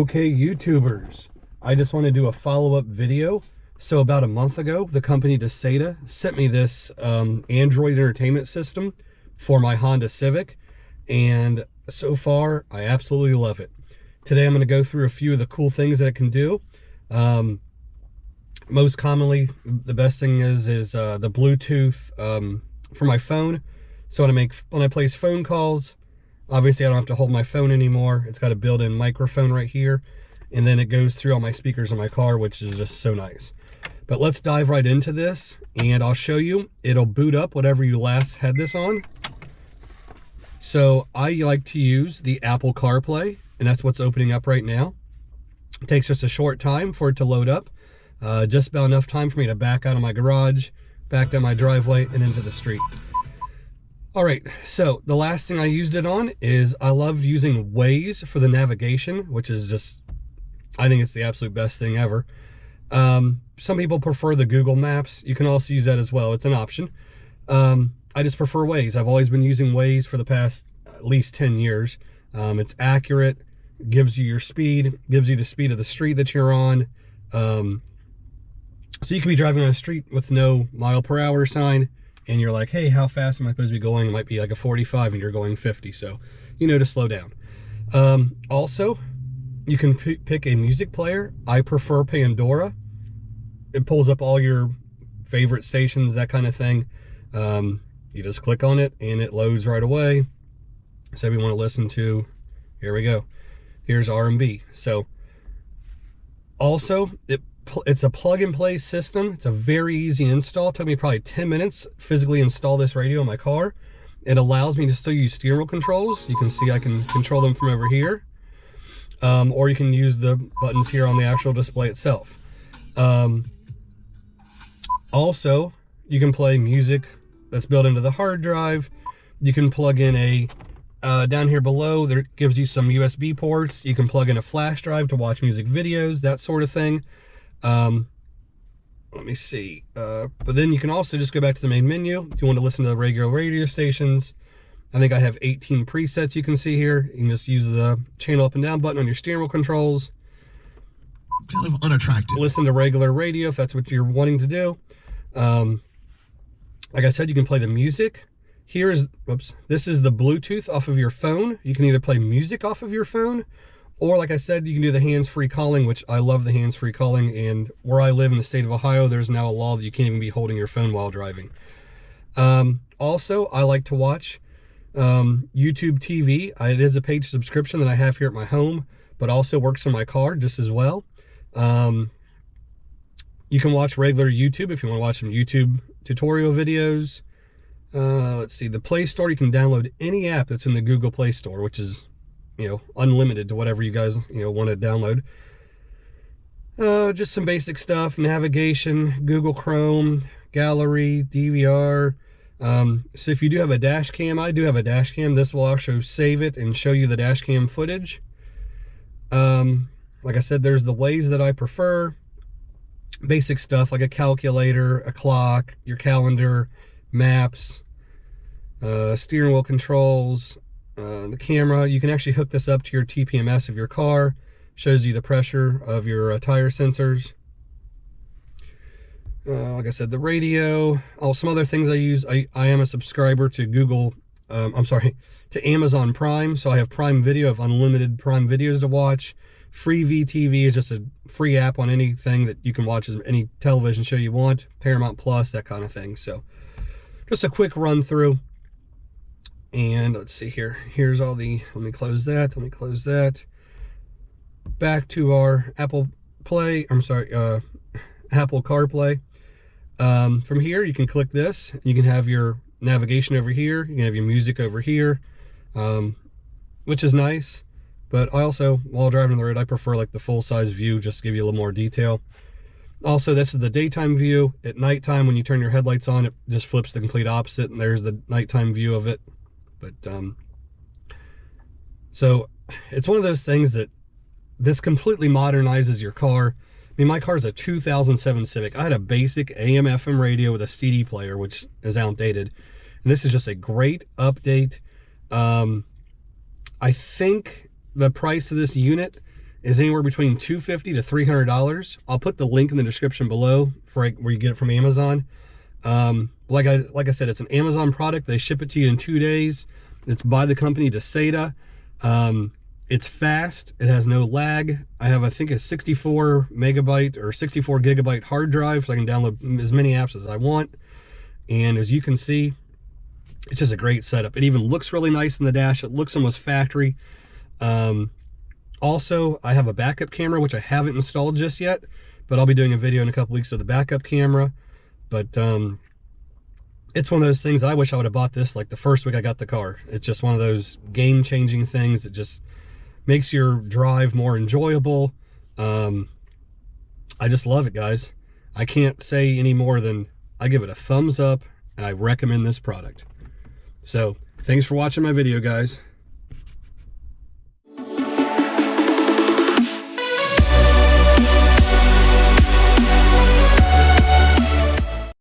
Okay, YouTubers, I just want to do a follow-up video. So about a month ago, the company Dasaita sent me this Android entertainment system for my Honda Civic, and so far, I absolutely love it. Today, I'm going to go through a few of the cool things that it can do. Most commonly, the best thing is the Bluetooth for my phone. So when I place phone calls, obviously I don't have to hold my phone anymore. It's got a built-in microphone right here, and then it goes through all my speakers in my car, which is just so nice. But let's dive right into this, and I'll show you. It'll boot up whatever you last had this on. So I like to use the Apple CarPlay, and that's what's opening up right now. It takes just a short time for it to load up. Just about enough time for me to back out of my garage, back down my driveway, and into the street. All right, so the last thing I used it on is I love using Waze for the navigation, which is just, I think it's the absolute best thing ever. Some people prefer the Google Maps. You can also use that as well. It's an option. I just prefer Waze. I've always been using Waze for the past at least 10 years. It's accurate, gives you your speed, gives you the speed of the street that you're on. So you can be driving on a street with no mile-per-hour sign, and you're like, hey, how fast am I supposed to be going? It might be like a 45 and you're going 50, so you know to slow down. Also, you can pick a music player. I prefer Pandora. It pulls up all your favorite stations, that kind of thing. You just click on it and it loads right away. So we want to listen to, here we go. Here's R&B. So also, it's a plug-and-play system. It's a very easy install. It took me probably 10 minutes physically install this radio in my car. It allows me to still use steering wheel controls. You can see I can control them from over here. Or you can use the buttons here on the actual display itself. Also, you can play music that's built into the hard drive. You can plug in down here below, there gives you some USB ports. You can plug in a flash drive to watch music videos, that sort of thing. Let me see. But then you can also just go back to the main menu if you want to listen to the regular radio stations. I think I have 18 presets you can see here. You can just use the channel up and down button on your steering wheel controls. Kind of unattractive. Listen to regular radio if that's what you're wanting to do. Like I said, you can play the music. This is the Bluetooth off of your phone. You can either play music off of your phone, or like I said, you can do the hands-free calling, which I love the hands-free calling. And where I live in the state of Ohio, there's now a law that you can't even be holding your phone while driving. Also, I like to watch YouTube TV. It is a paid subscription that I have here at my home, but also works in my car just as well. You can watch regular YouTube if you want to watch some YouTube tutorial videos. Let's see, the Play Store, you can download any app that's in the Google Play Store, which is, unlimited to whatever you guys, want to download. Just some basic stuff, navigation, Google Chrome, gallery, DVR. So if you do have a dash cam, I do have a dash cam. This will actually save it and show you the dash cam footage. Like I said, there's the Ways that I prefer. Basic stuff like a calculator, a clock, your calendar, maps, steering wheel controls, the camera. You can actually hook this up to your TPMS of your car. Shows you the pressure of your tire sensors. Like I said, the radio. Some other things I use. I am a subscriber to to Amazon Prime, so I have Prime Video. I have unlimited Prime videos to watch. Free VTV is just a free app on anything that you can watch, any television show you want. Paramount Plus, that kind of thing. So just a quick run through. And let's see here. Here's all the, let me close that. Back to our Apple CarPlay. From here, you can click this. You can have your navigation over here. You can have your music over here, which is nice. But I also, while driving on the road, I prefer like the full-size view, just to give you a little more detail. Also, this is the daytime view. At nighttime, when you turn your headlights on, it just flips the complete opposite, and there's the nighttime view of it. But, so it's one of those things that this completely modernizes your car. I mean, my car is a 2007 Civic. I had a basic AM/FM radio with a CD player, which is outdated. And this is just a great update. I think the price of this unit is anywhere between $250 to $300. I'll put the link in the description below for where you get it from Amazon. Like I said, it's an Amazon product. They ship it to you in 2 days. It's by the company Dasaita. It's fast. It has no lag. I have, I think, a 64 megabyte or 64 gigabyte hard drive, so I can download as many apps as I want. And as you can see, it's just a great setup. It even looks really nice in the dash. It looks almost factory. Also, I have a backup camera, which I haven't installed just yet, but I'll be doing a video in a couple weeks of the backup camera. But it's one of those things, I wish I would have bought this like the first week I got the car. It's just one of those game-changing things that just makes your drive more enjoyable. I just love it, guys. I can't say any more than I give it a thumbs up, and I recommend this product. So, thanks for watching my video, guys.